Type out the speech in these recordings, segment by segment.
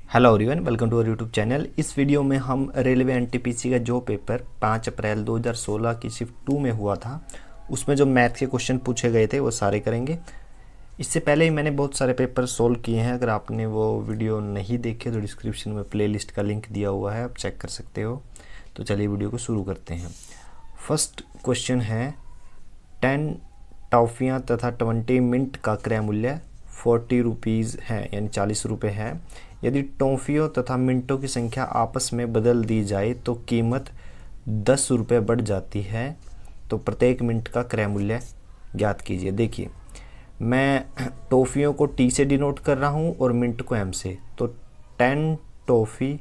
Hello everyone, welcome to our YouTube channel. इस video में हम रेलवे एनटीपीसी का जो पेपर 5 अप्रैल 2016 की शिफ्ट 2 में हुआ था उसमें जो मैथ के क्वेश्चन पूछे गए थे वो सारे करेंगे। इससे पहले ही मैंने बहुत सारे पेपर सोल्व किए हैं। अगर आपने वो वीडियो नहीं देखे तो डिस्क्रिप्शन में प्लेलिस्ट का लिंक दिया हुआ है, आप चेक कर सकते हो। तो चलिए वीडियो को शुरू करते हैं। फर्स्ट क्वेश्चन है 10 टॉफ़ियाँ तथा 20 मिनट का क्रय मूल्य 40 रुपीज़ है, यानी 40 रुपये है। यदि टॉफ़ियों तथा मिनटों की संख्या आपस में बदल दी जाए तो कीमत 10 रुपये बढ़ जाती है, तो प्रत्येक मिनट का क्रय मूल्य ज्ञात कीजिए। देखिए, मैं टॉफ़ियों को टी से डिनोट कर रहा हूँ और मिनट को एम से, तो 10 टॉफ़ी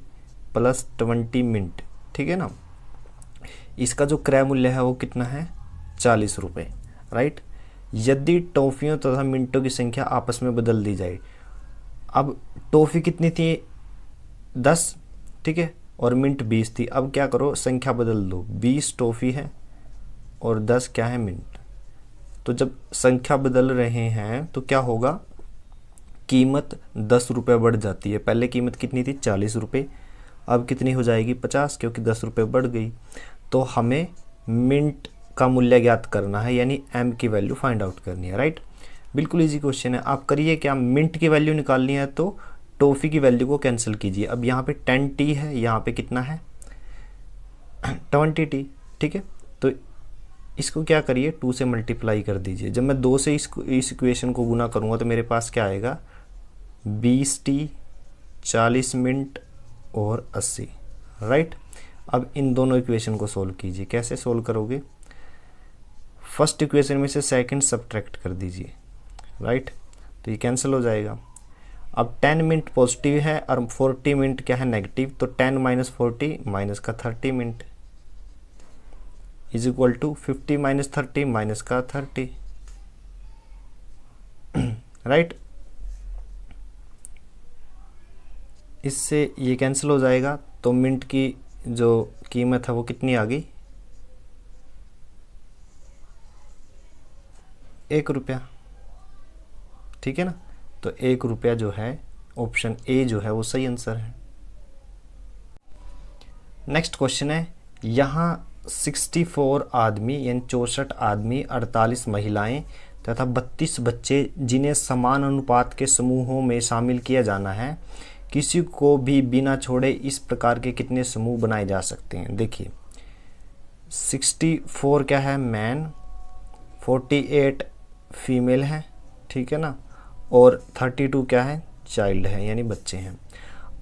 प्लस 20 मिनट, ठीक है ना। इसका जो क्रय मूल्य है वो कितना है, 40 रुपये, राइट। यदि टॉफ़ियों तथा मिनटों की संख्या आपस में बदल दी जाए, अब टॉफ़ी कितनी थी, 10, ठीक है, और मिनट 20 थी। अब क्या करो, संख्या बदल दो, 20 टॉफ़ी है और 10 क्या है, मिनट। तो जब संख्या बदल रहे हैं तो क्या होगा, कीमत 10 रुपये बढ़ जाती है। पहले कीमत कितनी थी, 40 रुपये, अब कितनी हो जाएगी, 50, क्योंकि 10 रुपये बढ़ गई। तो हमें मिनट का मूल्य ज्ञात करना है, यानी एम की वैल्यू फाइंड आउट करनी है, राइट। बिल्कुल इजी क्वेश्चन है। आप करिए क्या, मिनट की वैल्यू निकालनी है तो टॉफ़ी की वैल्यू को कैंसिल कीजिए। अब यहाँ पे 10 टी है, यहाँ पे कितना है, 20 टी, ठीक है। तो इसको क्या करिए, 2 से मल्टीप्लाई कर दीजिए। जब मैं 2 से इस इक्वेशन को गुना करूँगा तो मेरे पास क्या आएगा, 20 टी, 40 मिनट और 80, राइट। अब इन दोनों इक्वेशन को सोल्व कीजिए। कैसे सोल्व करोगे, फर्स्ट इक्वेशन में से सेकंड सब्ट्रैक्ट कर दीजिए, राइट। तो ये कैंसिल हो जाएगा। अब 10 मिनट पॉजिटिव है और 40 मिनट क्या है, नेगेटिव। तो 10 माइनस 40 माइनस का 30 minute is equal to 50 minus 30 minus का 30, राइट। इससे ये कैंसिल हो जाएगा, तो मिनट की जो कीमत है वो कितनी आ गई, 1 रुपया, ठीक है ना। तो 1 रुपया जो है, ऑप्शन ए जो है वो सही आंसर है। नेक्स्ट क्वेश्चन है, यहाँ 64 आदमी यानी 64 आदमी, 48 महिलाएं तथा 32 बच्चे जिन्हें समान अनुपात के समूहों में शामिल किया जाना है, किसी को भी बिना छोड़े इस प्रकार के कितने समूह बनाए जा सकते हैं। देखिए, 64 क्या है, मैन, 48 फीमेल है, ठीक है ना, और 32 क्या है, चाइल्ड है, यानी बच्चे हैं।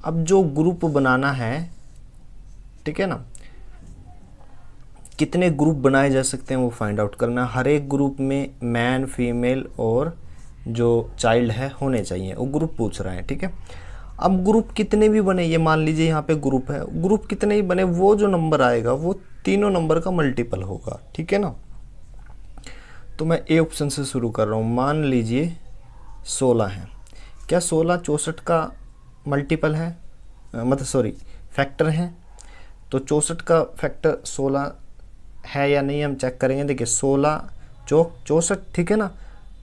अब जो ग्रुप बनाना है, ठीक है ना, कितने ग्रुप बनाए जा सकते हैं वो फाइंड आउट करना। हर एक ग्रुप में मैन, फीमेल और जो चाइल्ड है होने चाहिए, वो ग्रुप पूछ रहा है, ठीक है। अब ग्रुप कितने भी बने, ये मान लीजिए यहाँ पे ग्रुप है, ग्रुप कितने ही बने, वो जो नंबर आएगा वो तीनों नंबर का मल्टीपल होगा, ठीक है ना। तो मैं ए ऑप्शन से शुरू कर रहा हूँ। मान लीजिए 16 है, क्या 16 64 का मल्टीपल है, मतलब सॉरी फैक्टर है। तो 64 का फैक्टर 16 है या नहीं हम चेक करेंगे। देखिए 16 चौक 64, ठीक है ना।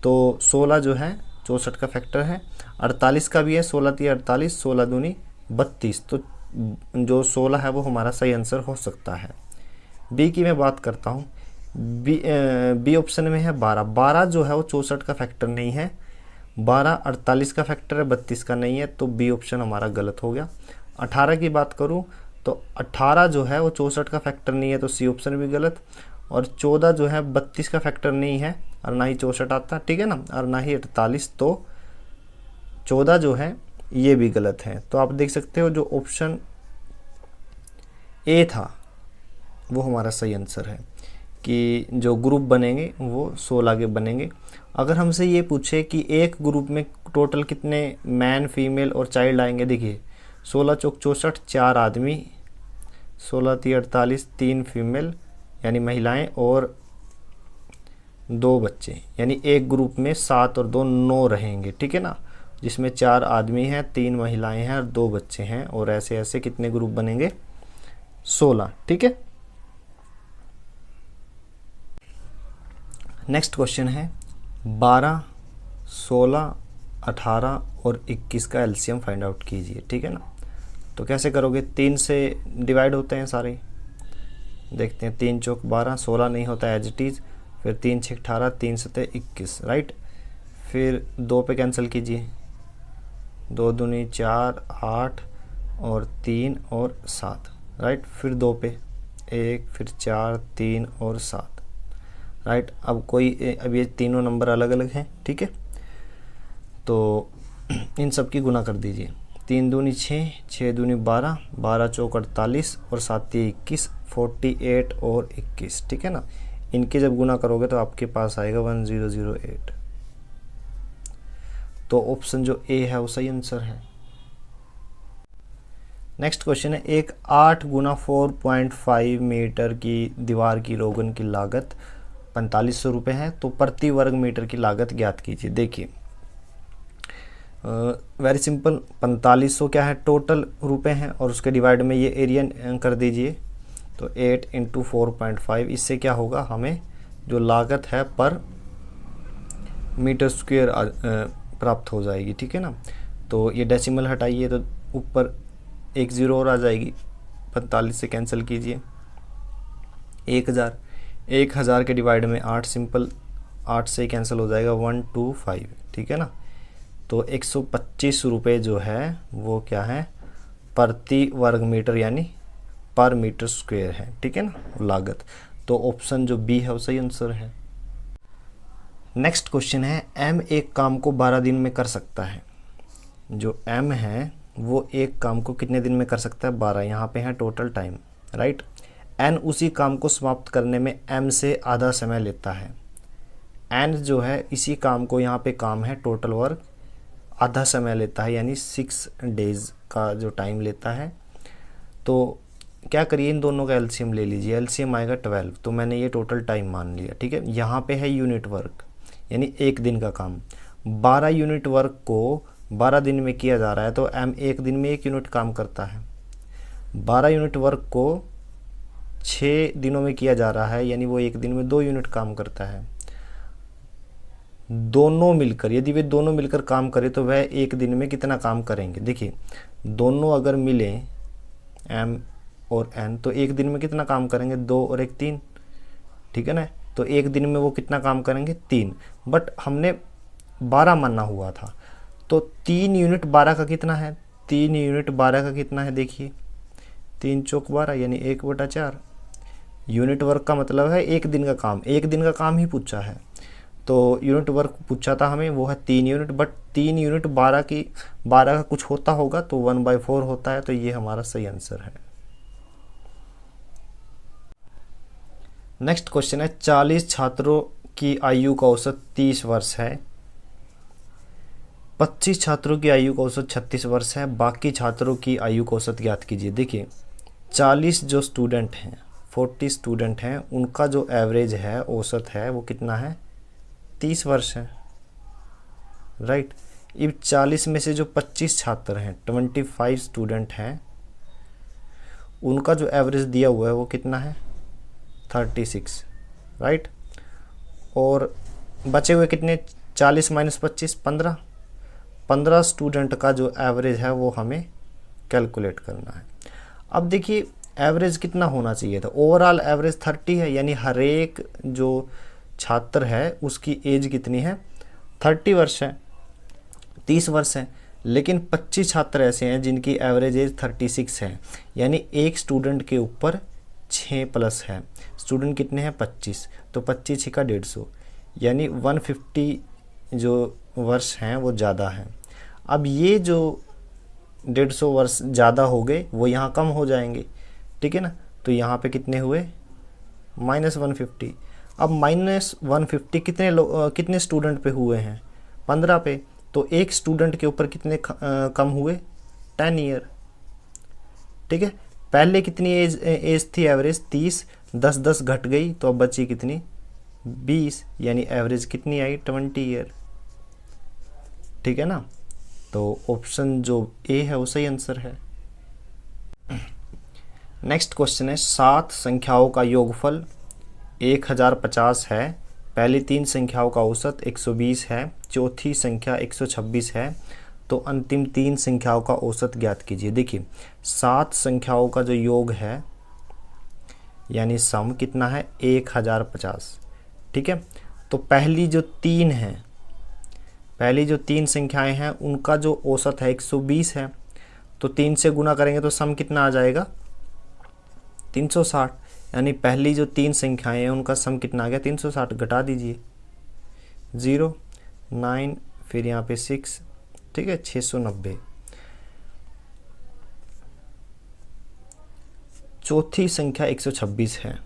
तो 16 जो है 64 का फैक्टर है। 48 का भी है, 16 3 48, 16 दूनी 32। तो जो 16 है वो हमारा सही आंसर हो सकता है। बी की मैं बात करता हूँ। बी ऑप्शन में है 12। 12 जो है वो 64 का फैक्टर नहीं है। 12 48 का फैक्टर है, 32 का नहीं है, तो बी ऑप्शन हमारा गलत हो गया। 18 की बात करूं तो 18 जो है वो 64 का फैक्टर नहीं है, तो सी ऑप्शन भी गलत। और 14 जो है 32 का फैक्टर नहीं है और ना ही 64 आता, ठीक है ना, और ना ही 48, तो 14 जो है ये भी गलत है। तो आप देख सकते हो जो ऑप्शन ए था वो हमारा सही आंसर है, कि जो ग्रुप बनेंगे वो 16 के बनेंगे। अगर हमसे ये पूछे कि एक ग्रुप में टोटल कितने मैन, फीमेल और चाइल्ड आएंगे, देखिए 16 चौक 64, 4 आदमी, 16 3 48, 3 फीमेल यानी महिलाएं और 2 बच्चे, यानी एक ग्रुप में 7 और 2 9 रहेंगे, ठीक है ना, जिसमें 4 आदमी हैं, 3 महिलाएं हैं और 2 बच्चे हैं, और ऐसे ऐसे कितने ग्रुप बनेंगे, 16, ठीक है। नेक्स्ट क्वेश्चन है 12, 16, 18 और 21 का एलसीएम फाइंड आउट कीजिए, ठीक है ना। तो कैसे करोगे, 3 से डिवाइड होते हैं सारे, देखते हैं 3 चौक 12, 16 नहीं होता एज इट इज़, फिर 3 6 18, 3 7 21, राइट। फिर 2 पे कैंसिल कीजिए, 2 दूनी 4, 8 और 3 और 7, राइट। फिर 2 पे 1, फिर 4, 3 और 7, राइट। अब ये तीनों नंबर अलग अलग हैं, ठीक है। तो इन सब की गुना कर दीजिए, 3 दूनी 6, 6 दूनी 12, 12 चौक 48 और 7 21, 48 और 21, ठीक है ना। इनके जब गुना करोगे तो आपके पास आएगा 1008। तो ऑप्शन जो ए है वो सही आंसर है। नेक्स्ट क्वेश्चन है, एक 8 गुना 4.5 मीटर की दीवार की रोगन की लागत 4500 रुपये है, तो प्रति वर्ग मीटर की लागत ज्ञात कीजिए। देखिए वेरी सिंपल, 4500 क्या है, टोटल रुपए हैं, और उसके डिवाइड में ये एरिया कर दीजिए, तो 8 × 4.5, इससे क्या होगा, हमें जो लागत है पर मीटर स्क्वायर प्राप्त हो जाएगी, ठीक है ना। तो ये डेसिमल हटाइए तो ऊपर एक ज़ीरो और आ जाएगी, 45 से कैंसिल कीजिए, 1000, 1000 के डिवाइड में 8, सिंपल 8 से कैंसिल हो जाएगा, 125, ठीक है ना। तो 125 रुपये जो है वो क्या है, प्रति वर्ग मीटर यानी पर मीटर स्क्वायर है, ठीक है ना, लागत। तो ऑप्शन जो बी है वो सही आंसर है। नेक्स्ट क्वेश्चन है, एम एक काम को 12 दिन में कर सकता है। जो एम है वो एक काम को कितने दिन में कर सकता है, 12, यहाँ पे है टोटल टाइम, राइट। एन उसी काम को समाप्त करने में एम से आधा समय लेता है। एन जो है इसी काम को, यहाँ पे काम है टोटल वर्क, आधा समय लेता है, यानी 6 डेज का जो टाइम लेता है। तो क्या करिए, इन दोनों का एलसीएम ले लीजिए, एलसीएम आएगा 12, तो मैंने ये टोटल टाइम मान लिया, ठीक है। यहाँ पे है यूनिट वर्क, यानी एक दिन का काम, 12 यूनिट वर्क को 12 दिन में किया जा रहा है, तो एम एक दिन में 1 यूनिट काम करता है। 12 यूनिट वर्क को 6 दिनों में किया जा रहा है, यानी वो एक दिन में 2 यूनिट काम करता है। दोनों मिलकर, यदि वे दोनों मिलकर काम करें तो वह एक दिन में कितना काम करेंगे। देखिए दोनों अगर मिले एम और एन, तो एक दिन में कितना काम करेंगे, 2 और 1 3, ठीक है ना। तो एक दिन में वो कितना काम करेंगे, 3, बट हमने 12 मानना हुआ था, तो 3 यूनिट 12 का कितना है, 3 यूनिट 12 का कितना है, देखिए 3 चौक 12, यानी 1/4। यूनिट वर्क का मतलब है एक दिन का काम, एक दिन का काम ही पूछा है, तो यूनिट वर्क पूछा था हमें, वो है 3 यूनिट, बट 3 यूनिट 12 का कुछ होता होगा तो 1/4 होता है, तो ये हमारा सही आंसर है। नेक्स्ट क्वेश्चन है, 40 छात्रों की आयु का औसत 30 वर्ष है, 25 छात्रों की आयु का औसत 36 वर्ष है, बाकी छात्रों की आयु का औसत ज्ञात कीजिए। देखिए 40 जो स्टूडेंट हैं, 40 स्टूडेंट हैं, उनका जो एवरेज है, औसत है, वो कितना है, 30 वर्ष है, राइट। अब 40 में से जो 25 छात्र हैं, 25 स्टूडेंट हैं, उनका जो एवरेज दिया हुआ है वो कितना है, 36, राइट। और बचे हुए कितने, 40 - 25, 15 स्टूडेंट का जो एवरेज है वो हमें कैलकुलेट करना है। अब देखिए एवरेज कितना होना चाहिए था, ओवरऑल एवरेज 30 है, यानी हर एक जो छात्र है उसकी एज कितनी है, 30 वर्ष है, 30 वर्ष है। लेकिन 25 छात्र ऐसे हैं जिनकी एवरेज एज 36 है, यानी एक स्टूडेंट के ऊपर 6 प्लस है। स्टूडेंट कितने हैं, 25, तो 25 का 150, यानी 150 जो वर्ष हैं वो ज़्यादा हैं। अब ये जो 150 वर्ष ज़्यादा हो गए वो यहाँ कम हो जाएंगे, ठीक है ना। तो यहाँ पे कितने हुए, -150। अब -150 कितने स्टूडेंट पे हुए हैं, 15 पे, तो एक स्टूडेंट के ऊपर कितने कम हुए, 10 ईयर, ठीक है। पहले कितनी एज थी एवरेज, 30, 10 घट गई, तो अब बची कितनी, 20, यानी एवरेज कितनी आई, 20 ईयर, ठीक है ना। तो ऑप्शन जो ए है वो सही आंसर है। नेक्स्ट क्वेश्चन है, 7 संख्याओं का योगफल 1050 है, पहली 3 संख्याओं का औसत 120 है, चौथी संख्या 126 है, तो तो अंतिम 3 संख्याओं का औसत ज्ञात कीजिए। देखिए 7 संख्याओं का जो योग है यानी सम कितना है 1050, ठीक है। तो पहली जो 3 संख्याएं हैं उनका जो औसत है 120 है, तो 3 से गुना करेंगे तो सम कितना आ जाएगा 360, यानी पहली जो 3 संख्याएं हैं उनका सम कितना आ गया 360। घटा दीजिए 0 9 फिर यहाँ पे 6, ठीक है 690। चौथी संख्या 126 है,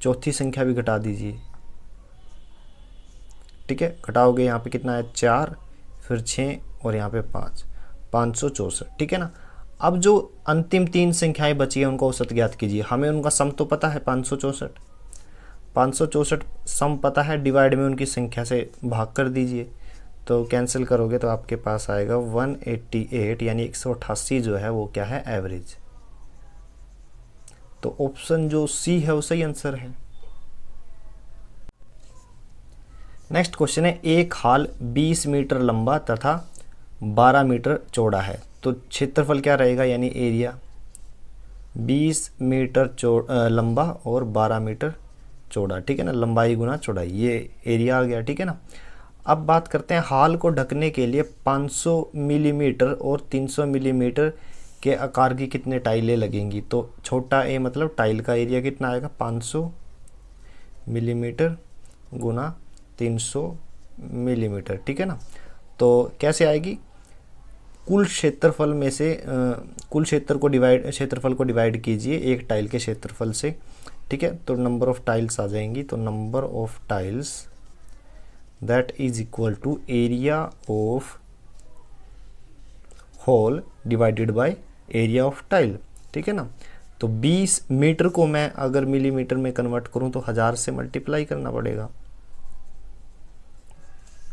चौथी संख्या भी घटा दीजिए, ठीक है। घटाओगे यहाँ पे कितना है 4 फिर 6 और यहाँ पे 5, 564, ठीक है ना। अब जो अंतिम 3 संख्याएं बची है उनका औसत ज्ञात कीजिए। हमें उनका सम तो पता है 564, 564 सम पता है, डिवाइड में उनकी संख्या से भाग कर दीजिए, तो कैंसिल करोगे तो आपके पास आएगा 188, यानी 188 जो है वो क्या है एवरेज। तो ऑप्शन जो सी है वो सही आंसर है। नेक्स्ट क्वेश्चन है, एक हाल 20 मीटर लंबा तथा 12 मीटर चौड़ा है, तो क्षेत्रफल क्या रहेगा यानी एरिया। 20 मीटर लंबा और 12 मीटर चौड़ा, ठीक है ना, लंबाई गुना चौड़ाई, ये एरिया आ गया, ठीक है ना। अब बात करते हैं हाल को ढकने के लिए 500 मिलीमीटर और 300 मिलीमीटर के आकार की कितने टाइलें लगेंगी। तो छोटा ए मतलब टाइल का एरिया कितना आएगा 500 मिलीमीटर गुना 300 मिलीमीटर, ठीक है ना। तो कैसे आएगी, कुल क्षेत्रफल में से कुल क्षेत्रफल को डिवाइड कीजिए एक टाइल के क्षेत्रफल से, ठीक है। तो नंबर ऑफ टाइल्स आ जाएंगी, तो number of tiles that is equal to area of whole divided by area of tile, ठीक है ना। तो 20 मीटर को मैं अगर मिलीमीटर में कन्वर्ट करूं तो 1000 से मल्टीप्लाई करना पड़ेगा,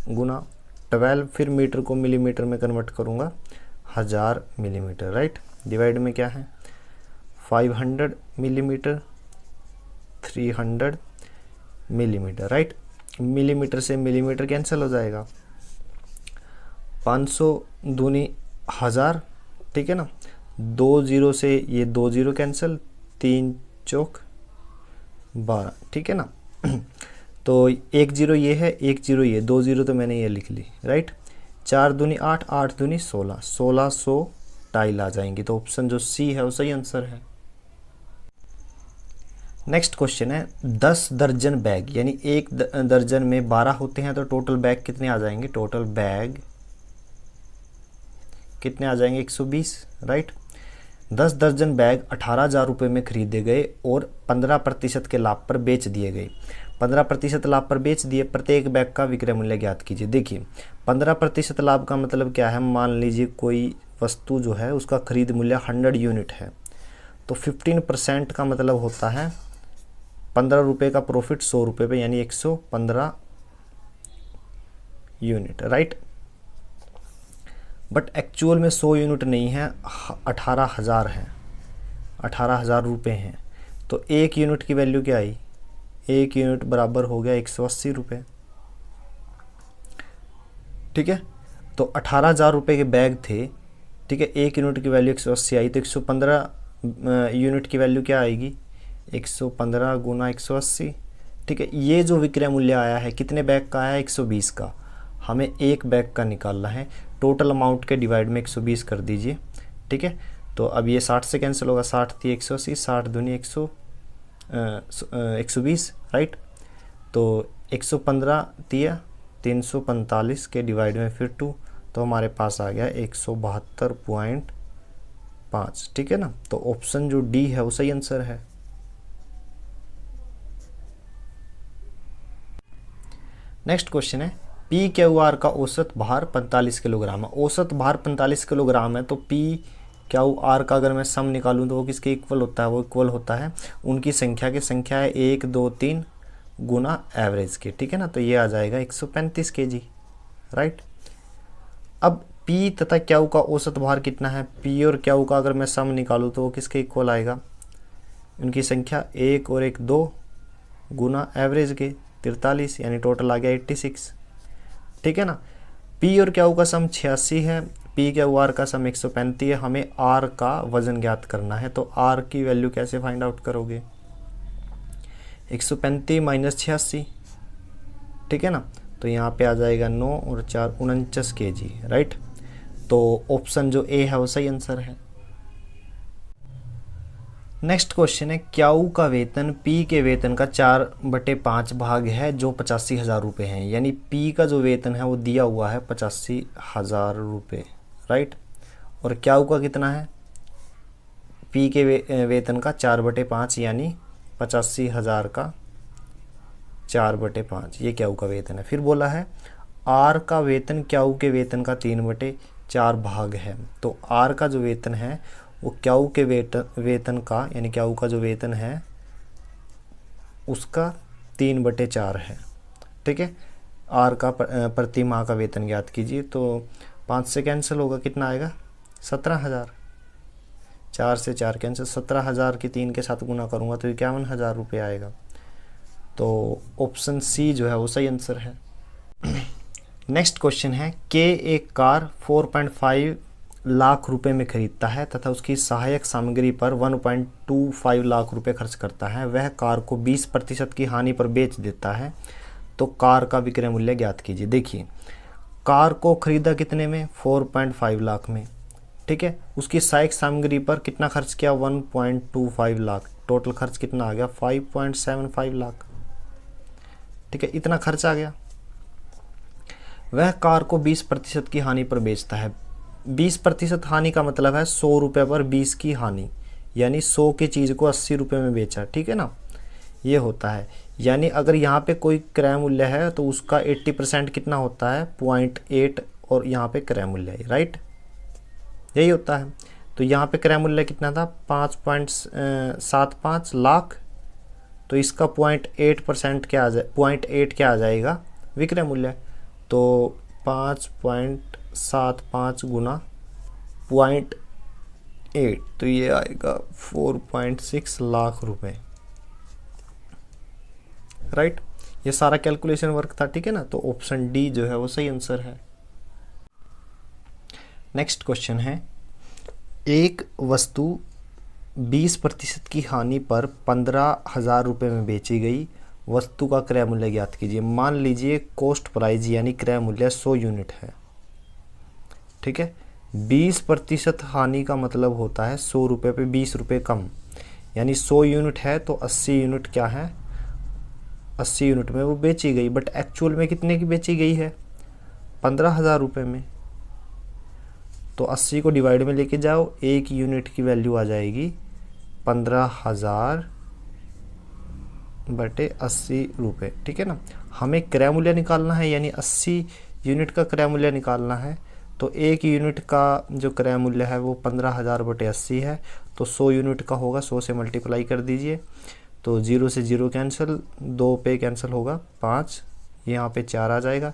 गुना 12 फिर मीटर को मिलीमीटर में कन्वर्ट करूंगा 1000 मिलीमीटर, राइट। डिवाइड में क्या है 500 मिलीमीटर, 300 मिलीमीटर, राइट। मिलीमीटर से मिलीमीटर कैंसिल हो जाएगा, 500 दूनी 1000, ठीक है ना। 2 0 से ये 2 0 कैंसिल, 3 चौक 12, ठीक है ना। तो 1 0 ये है, 1 0 ये, 2 0 तो मैंने ये लिख ली, राइट। 4 दूनी 8, 8 दूनी 16, 1600 टाइल आ जाएंगी। तो ऑप्शन जो सी है वो सही आंसर है। नेक्स्ट क्वेश्चन है, 10 दर्जन बैग, यानी एक दर्जन में 12 होते हैं, तो टोटल बैग कितने आ जाएंगे, टोटल बैग कितने आ जाएंगे 120, राइट। 10 दर्जन बैग 18,000 रुपये में खरीदे गए और 15% के लाभ पर बेच दिए गए। 15% लाभ पर बेच दिए, प्रत्येक बैग का विक्रय मूल्य ज्ञात कीजिए। देखिए 15% लाभ का मतलब क्या है, मान लीजिए कोई वस्तु जो है उसका खरीद मूल्य 100 यूनिट है, तो 15% का मतलब होता है 15 रुपये का प्रॉफिट 100 रुपये पे, यानी 115 यूनिट, राइट। बट एक्चुअल में 100 यूनिट नहीं है, 18,000 है, 18,000 रुपये हैं। तो 1 यूनिट की वैल्यू क्या आई, 1 यूनिट बराबर हो गया 180 रुपये, ठीक है। तो 18,000 रुपये के बैग थे, ठीक है। 1 यूनिट की वैल्यू 180 आई, तो 115 यूनिट की वैल्यू क्या आएगी 115 गुना 180, ठीक है। ये जो विक्रय मूल्य आया है कितने बैग का आया है 120 का, हमें एक बैग का निकालना है। टोटल अमाउंट के डिवाइड में 120 कर दीजिए, ठीक है। तो अब ये 60 से कैंसिल होगा, 60 थी 180, 60 दूनी 120, राइट। तो 115 दिया 345 के डिवाइड में फिर 2, तो हमारे पास आ गया 172.5, ठीक है ना। तो ऑप्शन जो डी है वो सही आंसर है। नेक्स्ट क्वेश्चन है, पी क्यू आर का औसत भार 45 किलोग्राम है। औसत भार 45 किलोग्राम है, तो पी क्यू आर का अगर मैं सम निकालूं तो वो किसके इक्वल होता है, वो इक्वल होता है उनकी संख्या की, संख्या है 1 2 3 गुना एवरेज के, ठीक है ना। तो ये आ जाएगा 135 kg, राइट। अब पी तथा क्यू का औसत भार कितना है, पी और क्यू का अगर मैं सम निकालूं तो वो किसके इक्वल आएगा, उनकी संख्या 1 और 1 2 गुना एवरेज के 43, यानी टोटल आ गया 86, ठीक है ना। पी और क्यू का सम 86 है, पी क्यू आर का सम 135 है, हमें आर का वजन ज्ञात करना है। तो आर की वैल्यू कैसे फाइंड आउट करोगे? 135 माइनस 86, ठीक है ना। तो यहाँ पे आ जाएगा 9 और 4 49 kg, राइट। तो ऑप्शन जो ए है वो सही आंसर है। नेक्स्ट क्वेश्चन है, क्याऊ का वेतन पी के वेतन का 4/5 भाग है जो 85,000 रुपये हैं। यानी पी का जो वेतन है वो दिया हुआ है 85,000 रुपये, राइट। और क्याऊ का कितना है? पी के वेतन का 4/5 यानी 85,000 का 4/5, ये क्याऊ का वेतन है। फिर बोला है आर का वेतन क्याऊ के वेतन का 3/4 भाग है। तो आर का जो वेतन है वो क्याऊ के वेतन का, यानी क्याऊ का जो वेतन है उसका 3/4 है, ठीक है। आर का प्रति माह का वेतन ज्ञात कीजिए। तो 5 से कैंसिल होगा, कितना आएगा? 17,000। 4 से 4 कैंसिल, 17,000 की 3 के साथ गुना करूँगा तो 51,000 रुपये आएगा। तो ऑप्शन सी जो है वो सही आंसर है। नेक्स्ट क्वेश्चन है, के एक कार 4.5 लाख रुपए में खरीदता है तथा उसकी सहायक सामग्री पर 1.25 लाख रुपए खर्च करता है। वह कार को 20% की हानि पर बेच देता है। तो कार का विक्रय मूल्य ज्ञात कीजिए। देखिए, कार को खरीदा कितने में? 4.5 लाख में, ठीक है। उसकी सहायक सामग्री पर कितना खर्च किया? 1.25 लाख। टोटल खर्च कितना आ गया? 5.75 लाख, ठीक है। इतना खर्च आ गया। वह कार को 20% की हानि पर बेचता है। 20% हानि का मतलब है 100 रुपये पर 20 की हानि, यानी 100 की चीज़ को 80 रुपये में बेचा, ठीक है ना। ये होता है। यानी अगर यहाँ पे कोई क्रय मूल्य है तो उसका 80% कितना होता है? 0.8, और यहाँ पे क्रय मूल्य है, राइट, यही होता है। तो यहाँ पे क्रय मूल्य कितना था? 5.75 लाख। तो इसका 0.8% क्या आ जाए? 0.8 क्या आ जाएगा? विक्रय मूल्य। तो 5.75 गुना 0.8, तो ये आएगा 4.6 लाख रुपए, राइट। ये सारा कैलकुलेशन वर्क था, ठीक है ना। तो ऑप्शन डी जो है वो सही आंसर है। नेक्स्ट क्वेश्चन है, एक वस्तु 20% की हानि पर 15,000 रुपये में बेची गई। वस्तु का क्रय मूल्य ज्ञात कीजिए। मान लीजिए कॉस्ट प्राइस यानी क्रय मूल्य 100 यूनिट है, ठीक है। 20% हानि का मतलब होता है 100 रुपये पे 20 रुपये कम, यानी 100 यूनिट है तो 80 यूनिट क्या है? 80 यूनिट में वो बेची गई। बट एक्चुअल में कितने की बेची गई है? 15,000 रुपये में। तो 80 को डिवाइड में लेके जाओ, एक यूनिट की वैल्यू आ जाएगी 15,000 बटे 80 रुपये, ठीक है ना। हमें क्रय मूल्य निकालना है, यानी 80 यूनिट का क्रय मूल्य निकालना है। तो एक यूनिट का जो क्रय मूल्य है वो 15,000 बटे 80 है। तो 100 यूनिट का होगा, 100 से मल्टीप्लाई कर दीजिए। तो 0 से 0 कैंसिल, 2 पे कैंसिल होगा 5, यहाँ पे 4 आ जाएगा।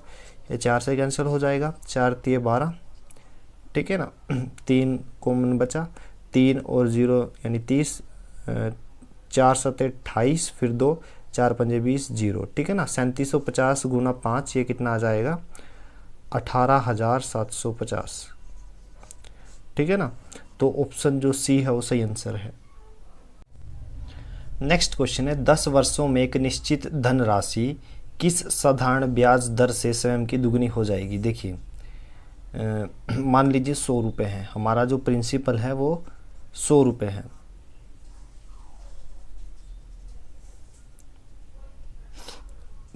ये 4 से कैंसिल हो जाएगा, 4 तिये 12, ठीक है ना। 3 कॉमन बचा, 3 और 0 यानी 30, 4 7 28, फिर 2, 4 5 20, 0, ठीक है ना। 3750 गुना 5, ये कितना आ जाएगा? 18,750, ठीक है ना। तो ऑप्शन जो सी है वो सही आंसर है। नेक्स्ट क्वेश्चन है, 10 वर्षों में एक निश्चित धनराशि किस साधारण ब्याज दर से स्वयं की दुगनी हो जाएगी? देखिए, मान लीजिए 100 रुपये है, हमारा जो प्रिंसिपल है वो 100 रुपये है।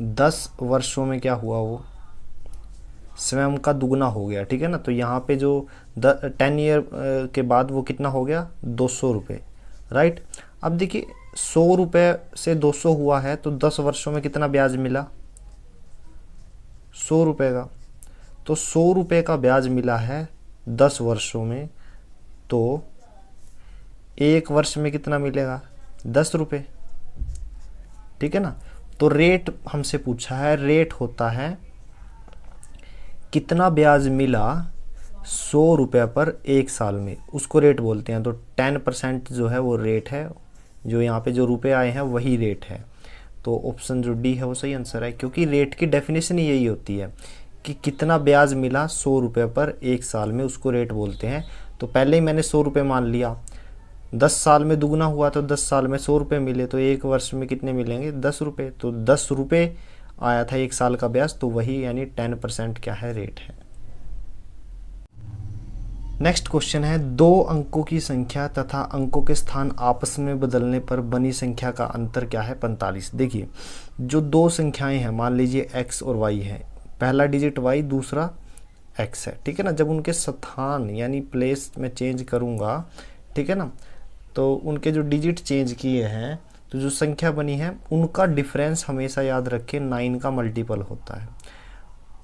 10 वर्षों में क्या हुआ? वो स्वयं का दुगना हो गया, ठीक है ना। तो यहाँ पे जो 10 ईयर के बाद वो कितना हो गया? 200 रुपये, राइट। अब देखिए 100 रुपये से 200 हुआ है तो 10 वर्षों में कितना ब्याज मिला? 100 रुपये का। तो 100 रुपये का ब्याज मिला है 10 वर्षों में, तो एक वर्ष में कितना मिलेगा? 10 रुपये, ठीक है ना। तो रेट हमसे पूछा है, रेट होता है कितना ब्याज मिला 100 रुपये पर एक साल में, उसको रेट बोलते हैं। तो 10% जो है वो रेट है, जो यहाँ पे जो रुपए आए हैं वही रेट है। तो ऑप्शन जो डी है वो सही आंसर है, क्योंकि रेट की डेफिनेशन ही यही होती है कि कितना ब्याज मिला 100 रुपये पर एक साल में, उसको रेट बोलते हैं। तो पहले ही मैंने 100 रुपये मान लिया, 10 साल में दुगना हुआ तो 10 साल में 100 रुपये मिले, तो एक वर्ष में कितने मिलेंगे 10 रुपये। तो 10 रुपये आया था एक साल का ब्याज, तो वही यानी 10% क्या है रेट है। नेक्स्ट क्वेश्चन है, 2 अंकों की संख्या तथा अंकों के स्थान आपस में बदलने पर बनी संख्या का अंतर क्या है 45। देखिए जो 2 संख्याएं हैं, मान लीजिए x और y है, पहला डिजिट y दूसरा x है, ठीक है ना। जब उनके स्थान यानी प्लेस में चेंज करूंगा, ठीक है ना, तो उनके जो डिजिट चेंज किए हैं तो जो संख्या बनी है उनका डिफरेंस हमेशा याद रखें 9 का मल्टीपल होता है,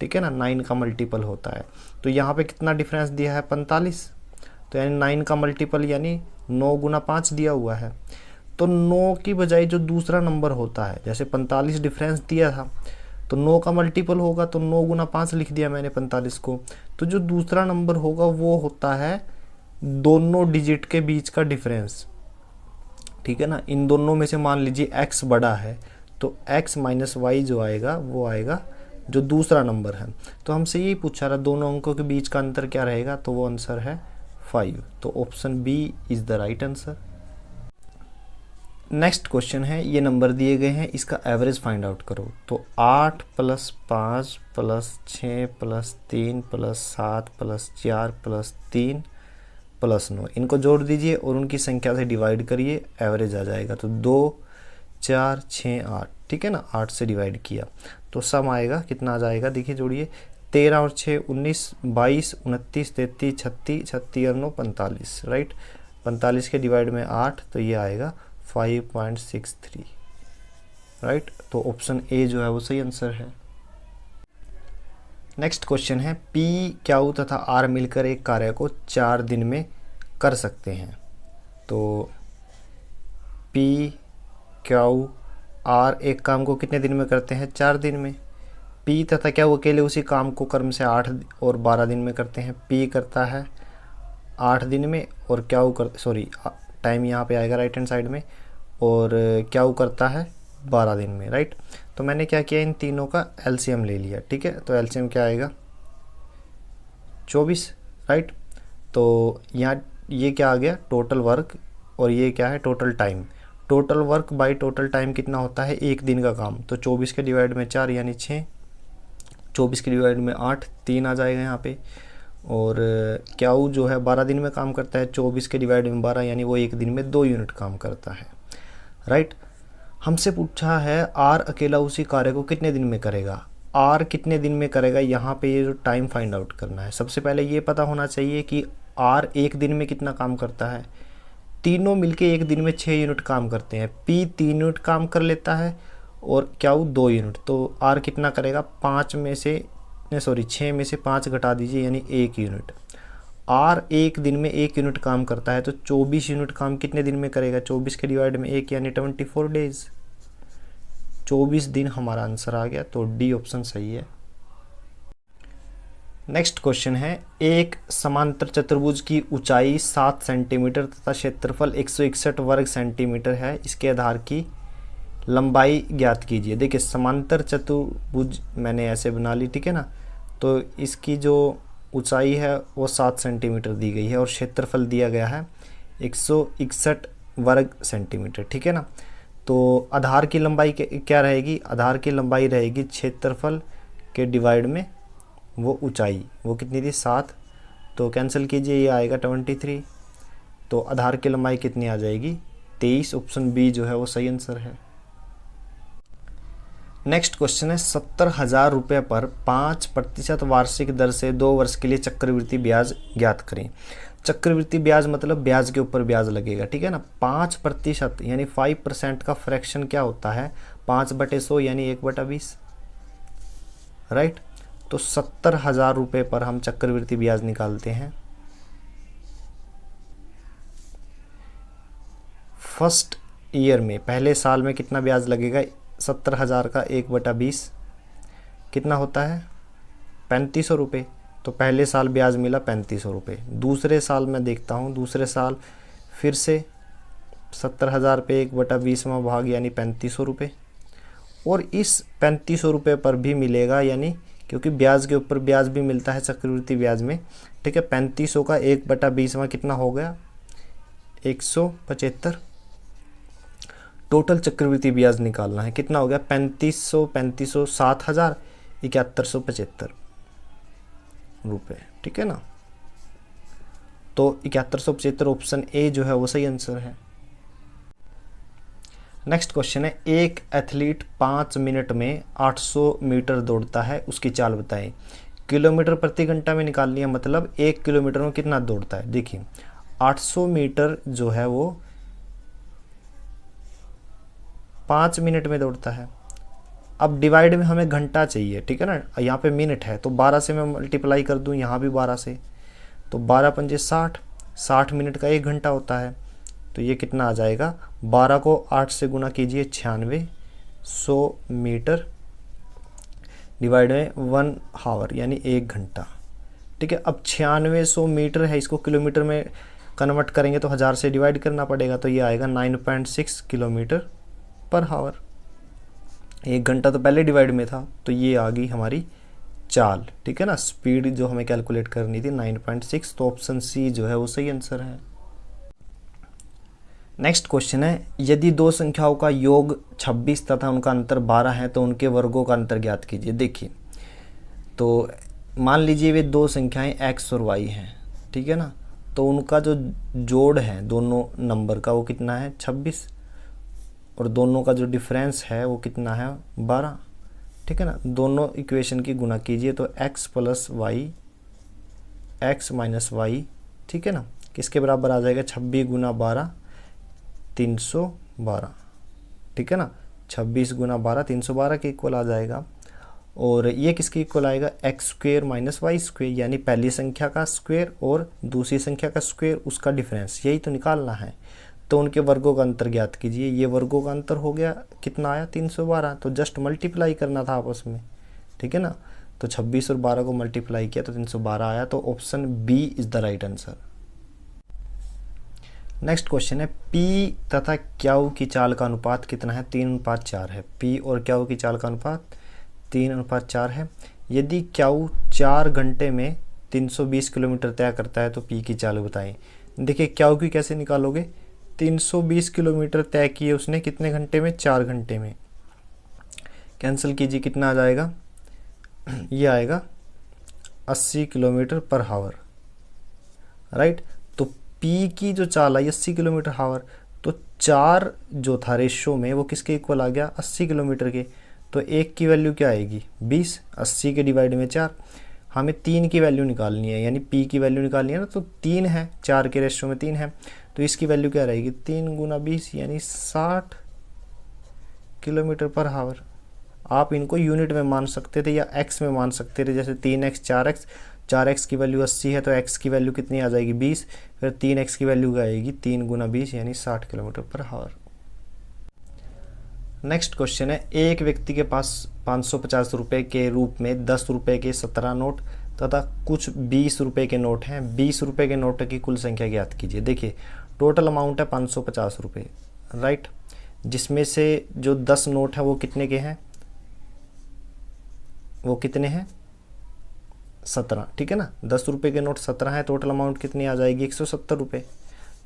ठीक है ना, 9 का मल्टीपल होता है। तो यहाँ पे कितना डिफरेंस दिया है 45, तो यानी 9 का मल्टीपल यानी 9 गुना 5 दिया हुआ है। तो 9 की बजाय जो दूसरा नंबर होता है, जैसे 45 डिफरेंस दिया था तो 9 का मल्टीपल होगा, तो 9 गुना 5 लिख दिया मैंने 45 को। तो जो दूसरा नंबर होगा वो होता है दोनों डिजिट के बीच का डिफरेंस, ठीक है ना। इन दोनों में से मान लीजिए x बड़ा है तो x माइनस वाई जो आएगा वो आएगा जो दूसरा नंबर है। तो हमसे यही पूछा रहा दोनों अंकों के बीच का अंतर क्या रहेगा, तो वो आंसर है 5। तो option B is the right answer. Next question है, ये नंबर दिए गए हैं, इसका एवरेज फाइंड आउट करो। तो 8 + 5 + 6 + 3 + 7 + 4 + 3 + 9, इनको जोड़ दीजिए और उनकी संख्या से डिवाइड करिए, एवरेज आ जाएगा। तो 2 4 6 8, ठीक है ना, 8 से डिवाइड किया तो सम आएगा कितना आ जाएगा, देखिए जोड़िए, 13 और 6 19, 22 29 33 36 36 और 9 45, राइट। 45 के डिवाइड में 8 तो ये आएगा 5.63, राइट। तो ऑप्शन ए जो है वो सही आंसर है। नेक्स्ट क्वेश्चन है, P, Q तथा R मिलकर एक कार्य को 4 दिन में कर सकते हैं। तो P, Q, R एक काम को कितने दिन में करते हैं 4 दिन में। P तथा Q अकेले उसी काम को क्रम से 8 और 12 दिन में करते हैं। P करता है 8 दिन में और टाइम यहाँ पे आएगा राइट हैंड साइड में, और Q करता है 12 दिन में, राइट। तो मैंने क्या किया, इन तीनों का एलसीएम ले लिया, ठीक है। तो एलसीएम क्या आएगा 24, राइट। तो यहाँ ये क्या आ गया टोटल वर्क, और ये क्या है total time. Total work by total time कितना होता है, एक दिन का काम। तो 24 के डिवाइड में 4 यानी 6, 24 के डिवाइड में 8 3 आ जाएगा यहाँ पे। और Q जो है 12 दिन में काम करता है, 24 के डिवाइड में 12 यानी वो एक दिन में 2 यूनिट काम करता है, राइट। हमसे पूछा है R अकेला उसी कार्य को कितने दिन में करेगा। R कितने दिन में करेगा, यहाँ पे ये जो टाइम फाइंड आउट करना है। सबसे पहले ये पता होना चाहिए कि R एक दिन में कितना काम करता है। तीनों मिलके एक दिन में 6 यूनिट काम करते हैं। P 3 यूनिट काम कर लेता है और Q 2 यूनिट। तो R कितना करेगा, 6 में से 5 घटा दीजिए यानी 1 यूनिट। R एक दिन में 1 यूनिट काम करता है, तो 24 यूनिट काम कितने दिन में करेगा, 24 के डिवाइड में 1 यानी 24 डेज, 24 दिन हमारा आंसर आ गया। तो डी ऑप्शन सही है। नेक्स्ट क्वेश्चन है, एक समांतर चतुर्भुज की ऊंचाई 7 सेंटीमीटर तथा क्षेत्रफल 161 वर्ग सेंटीमीटर है, इसके आधार की लंबाई ज्ञात कीजिए। देखिए समांतर चतुर्भुज मैंने ऐसे बना ली, ठीक है ना। तो इसकी जो ऊंचाई है वो 7 सेंटीमीटर दी गई है और क्षेत्रफल दिया गया है 161 वर्ग सेंटीमीटर, ठीक है ना। तो आधार की लंबाई क्या रहेगी, आधार की लंबाई रहेगी क्षेत्रफल के डिवाइड में वो ऊंचाई, वो कितनी थी 7, तो कैंसिल कीजिए ये आएगा 23। तो आधार की लंबाई कितनी आ जाएगी 23। ऑप्शन बी जो है वो सही आंसर है। नेक्स्ट क्वेश्चन है, 70,000 रुपये पर 5% वार्षिक दर से 2 वर्ष के लिए चक्रवृद्धि ब्याज ज्ञात करें। चक्रवृद्धि ब्याज मतलब ब्याज के ऊपर ब्याज लगेगा, ठीक है ना। 5% यानी 5% का फ्रैक्शन क्या होता है 5/100 यानी 1/20, राइट। तो 70,000 रुपये पर हम चक्रवृद्धि ब्याज निकालते हैं। फर्स्ट ईयर में पहले साल में कितना ब्याज लगेगा, 70,000 का 1/20 कितना होता है 3500 रुपये। तो पहले साल ब्याज मिला 3500 रुपये। दूसरे साल मैं देखता हूँ, दूसरे साल फिर से 70,000 पे 1/20वां भाग यानी 3500 रुपये, और इस 3500 रुपये पर भी मिलेगा यानी क्योंकि ब्याज के ऊपर ब्याज भी मिलता है चक्रवृद्धि ब्याज में। ठीक है, 3500 का 1/20 कितना हो गया, 175। टोटल चक्रवृद्धि ब्याज निकालना है, कितना हो गया, 3500 7,000 7175 रुपये। ठीक है ना, तो 7175 ऑप्शन ए जो है वो सही आंसर है। नेक्स्ट क्वेश्चन है, एक एथलीट 5 मिनट में 800 मीटर दौड़ता है, उसकी चाल बताएं। किलोमीटर प्रति घंटा में निकालनी है, मतलब 1 किलोमीटर में कितना दौड़ता है। देखिए 800 मीटर जो है वो 5 मिनट में दौड़ता है। अब डिवाइड में हमें घंटा चाहिए, ठीक है ना, यहाँ पे मिनट है तो 12 से मैं मल्टीप्लाई कर दूँ, यहाँ भी 12 से, तो 12 पंजे 60, 60 मिनट का 1 घंटा होता है। तो ये कितना आ जाएगा, 12 को 8 से गुना कीजिए, 9600 मीटर डिवाइड में 1 आवर यानी 1 घंटा। ठीक है, अब 9600 मीटर है, इसको किलोमीटर में कन्वर्ट करेंगे तो 1000 से डिवाइड करना पड़ेगा, तो ये आएगा 9.6 किलोमीटर पर आवर। 1 घंटा तो पहले डिवाइड में था, तो ये आ गई हमारी चाल। ठीक है ना, स्पीड जो हमें कैलकुलेट करनी थी 9.6, तो ऑप्शन सी जो है वो सही आंसर है। नेक्स्ट क्वेश्चन है, यदि दो संख्याओं का योग 26 तथा उनका अंतर 12 है तो उनके वर्गों का अंतर ज्ञात कीजिए। देखिए तो मान लीजिए वे दो संख्याएं x और y हैं, ठीक है ना, तो उनका जो जोड़ है दोनों नंबर का वो कितना है, 26, और दोनों का जो डिफरेंस है वो कितना है, 12। ठीक है ना, दोनों इक्वेशन की गुना कीजिए तो x + y x - y, ठीक है ना, किसके बराबर आ जाएगा, 26 × 12 312। ठीक है ना, 26 × 12 312 के इक्वल आ जाएगा। और ये किसके इक्वल आएगा, x² - y², यानी पहली संख्या का स्क्वायर और दूसरी संख्या का स्क्वायर, उसका डिफरेंस, यही तो निकालना है। तो उनके वर्गों का अंतर ज्ञात कीजिए। ये वर्गों का अंतर हो गया, कितना आया, 312, तो जस्ट मल्टीप्लाई करना था आपस में। ठीक है ना, तो 26 और 12 को मल्टीप्लाई किया तो 312 आया, तो option B is the right answer. Next question है, P तथा Q की चाल का अनुपात कितना है, 3:4 है। P और Q की चाल का अनुपात 3:4 है। यदि Q 4 घंटे में 320 किलोमीटर तय करता है तो P की चाल बताएं। देखिए Q की कैसे निकालोगे, 320 किलोमीटर तय किए उसने कितने घंटे में, 4 घंटे में। कैंसिल कीजिए, कितना आ जाएगा, ये आएगा 80 किलोमीटर पर आवर, राइट। तो P की जो चाल आई 80 किलोमीटर आवर, तो 4 जो था रेशो में वो किसके इक्वल आ गया, 80 किलोमीटर के। तो 1 की वैल्यू क्या आएगी, 20, 80 के डिवाइड में 4। हमें 3 की वैल्यू निकालनी है, यानी P की वैल्यू निकालनी है ना, तो 3 है, 4 के रेशो में 3 है, तो इसकी वैल्यू क्या रहेगी, 3 × 20 यानी 60 किलोमीटर पर आवर। आप इनको यूनिट में मान सकते थे या एक्स में मान सकते थे, जैसे 3x 4x, 4x की वैल्यू 80 है तो x की वैल्यू कितनी आ जाएगी, 20, फिर 3x की वैल्यू आएगी 3 × 20 यानी 60 kilometre per hour. Next question है, एक व्यक्ति के पास 550 रुपये के रूप में 10 रुपये के 17 नोट तथा कुछ 20 रुपये के नोट हैं। 20 रुपये के नोट की कुल संख्या ज्ञात कीजिए। देखिए टोटल अमाउंट है 550 रुपये, राइट, जिसमें से जो 10 नोट है वो कितने के हैं, वो कितने हैं, 17। ठीक है ना, 10 रुपये के नोट 17 है, टोटल अमाउंट कितनी आ जाएगी, 170 रुपये।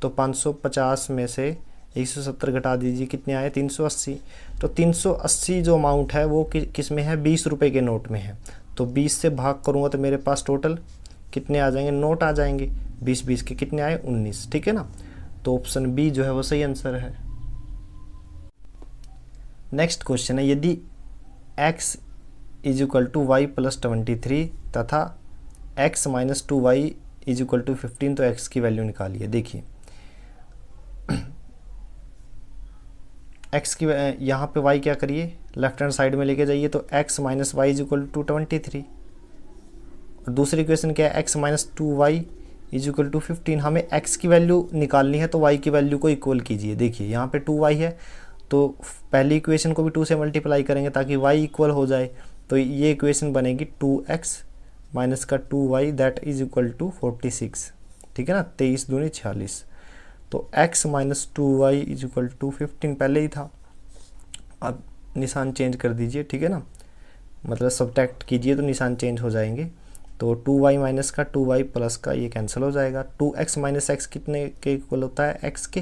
तो 550 में से 170 घटा दीजिए, कितने आए, 380। तो 380 जो अमाउंट है वो किस में है, 20 रुपये के नोट में है। तो 20 से भाग करूँगा तो मेरे पास टोटल कितने आ जाएंगे, नोट आ जाएंगे, 20 के कितने आए, 19। ठीक है ना, तो ऑप्शन बी जो है वो सही आंसर है। नेक्स्ट क्वेश्चन है, यदि x = y + 23 तथा x - 2y = 15 तो x की वैल्यू निकालिए। देखिए x की यहाँ पे y क्या करिए, लेफ्ट हैंड साइड में लेके जाइए, तो x - y = 23। और दूसरी इक्वेशन क्या है, x - 2y = 15। हमें x की वैल्यू निकालनी है तो y की वैल्यू को इक्वल कीजिए। देखिए यहाँ पे 2y है तो पहली इक्वेशन को भी 2 से मल्टीप्लाई करेंगे ताकि y इक्वल हो जाए। तो ये इक्वेशन बनेगी 2x माइनस का 2y that is equal to 46। ठीक है ना, 23 दूनी 46। तो x - 2y = 15 पहले ही था, अब निशान चेंज कर दीजिए। ठीक है ना, मतलब सब्ट्रैक्ट कीजिए तो निशान चेंज हो जाएंगे। तो 2y माइनस का 2y प्लस का ये कैंसिल हो जाएगा। 2x माइनस एक्स कितने के इक्वल होता है, x के,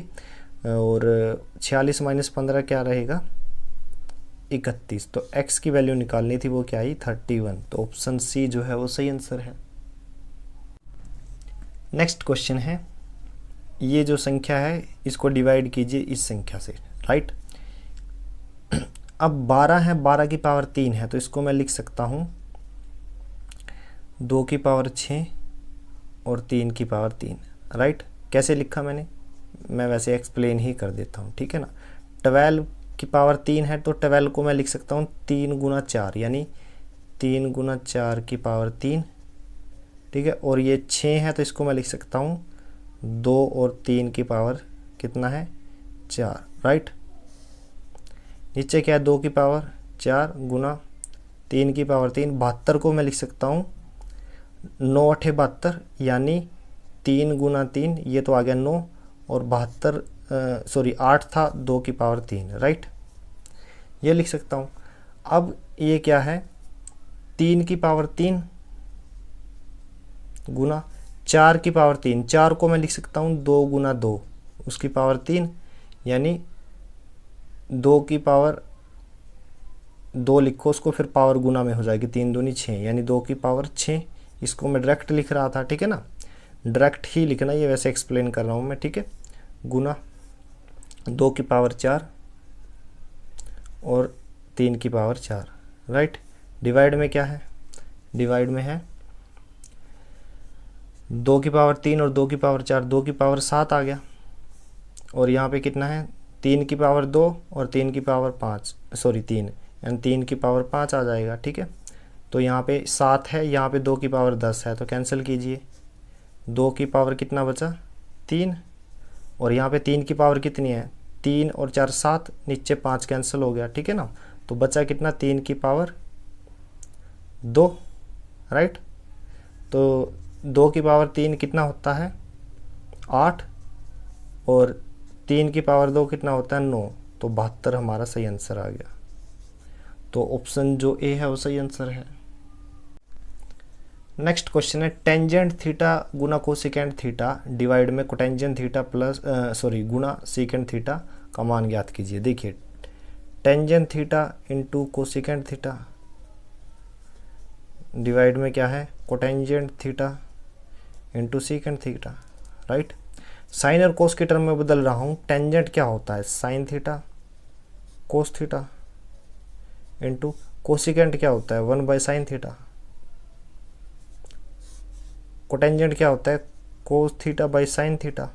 और 46 माइनस 15 क्या रहेगा, 31। तो x की वैल्यू निकालनी थी, वो क्या आई, 31। तो ऑप्शन सी जो है वो सही आंसर है। नेक्स्ट क्वेश्चन है, ये जो संख्या है इसको डिवाइड कीजिए इस संख्या से, राइट। अब 12 है, 12 की पावर 3 है, तो इसको मैं लिख सकता हूँ 2 की पावर 6 और 3 की पावर 3, राइट। कैसे लिखा मैंने, मैं वैसे एक्सप्लेन ही कर देता हूँ, ठीक है ना। 12 की पावर 3 है, तो 12 को मैं लिख सकता हूँ 3 गुना 4, यानी 3 गुना 4 की पावर 3, ठीक है। और ये 6 है, तो इसको मैं लिख सकता हूँ 2 और 3 की पावर कितना है, 4, राइट। नीचे क्या है, 2 की पावर 4 गुना 3 की पावर 3। 72 को मैं लिख सकता हूँ 9 8 72, यानी 3 गुना 3, ये तो आ गया 9, और 8 था 2 की पावर 3, राइट। ये लिख सकता हूँ। अब ये क्या है, 3 की पावर 3 गुना 4 की पावर 3। 4 को मैं लिख सकता हूँ 2 गुना 2 उसकी पावर 3, यानी 2 की पावर 2 लिखो उसको, फिर पावर गुना में हो जाएगी, 3 दूनी 6, यानी 2 की पावर 6। इसको मैं डायरेक्ट लिख रहा था, ठीक है ना, डायरेक्ट ही लिखना, ये वैसे एक्सप्लेन कर रहा हूँ मैं, ठीक है। गुना 2 की पावर 4 और 3 की पावर 4, राइट। डिवाइड में क्या है, डिवाइड में है 2 की पावर 3 और 2 की पावर 4, 2 की पावर 7 आ गया, और यहाँ पे कितना है, 3 की पावर 2 और 3 की पावर 5, सॉरी 3, यानी 3 की पावर 5 आ जाएगा, ठीक है। तो यहाँ पे 7 है, यहाँ पे 2 की पावर 10 है, तो कैंसिल कीजिए। 2 की पावर कितना बचा, 3, और यहाँ पे 3 की पावर कितनी है, 3 और 4 7, नीचे 5 कैंसिल हो गया, ठीक है ना। तो बचा कितना, 3 की पावर 2, राइट। तो 2 की पावर 3 कितना होता है, 8, और 3 की पावर 2 कितना होता है, 9। तो 72 हमारा सही आंसर आ गया। तो ऑप्शन जो ए है वो सही आंसर है। नेक्स्ट क्वेश्चन है, टेंजेंट थीटा गुना कोसिकेंट थीटा डिवाइड में कोटेंजेंट थीटा प्लस गुना सीकेंट थीटा का मान ज्ञात कीजिए। देखिए, tangent theta into cosecant theta divide में क्या है, cotangent theta into secant theta, right. Sine और कोस के टर्म में बदल रहा हूँ। टेंजेंट क्या होता है, sine theta cos theta, into cosecant क्या होता है, 1/sin थीटा। कोटेंजेंट क्या होता है, cos theta by sine theta,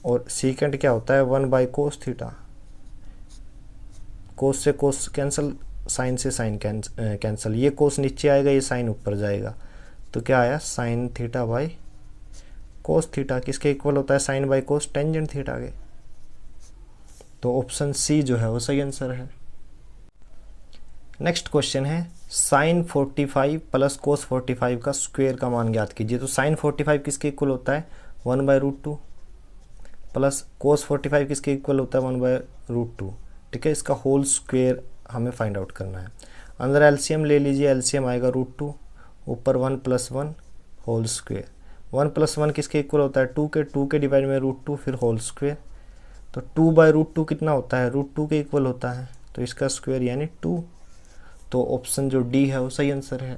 और सीकेंट क्या होता है, 1/cos थीटा। कोस से कोस कैंसिल, साइन से साइन कैंसिल, ये कोस नीचे आएगा, ये साइन ऊपर जाएगा, तो क्या आया, sine theta by cos theta. किसके इक्वल होता है, sine by cos, tangent theta के। तो ऑप्शन सी जो है वो सही आंसर है। नेक्स्ट क्वेश्चन है, साइन 45 प्लस कोस 45 का स्क्वायर का मान ज्ञात कीजिए। तो साइन 45 किसके इक्वल होता है, 1/√2, प्लस कोस 45 किसके इक्वल होता है, 1/√2, ठीक है। इसका होल स्क्वायर हमें फाइंड आउट करना है। अंदर एलसीएम ले लीजिए, एलसीएम आएगा √2, ऊपर 1 + 1 होल स्क्वायर। 1 + 1 किसके इक्वल होता है, 2 के डिवाइड में √2, फिर होल स्क्वायर। तो 2/√2 कितना होता है, √2 के इक्वल होता है, तो इसका स्क्वायर यानी 2। तो ऑप्शन जो डी है वो सही आंसर है।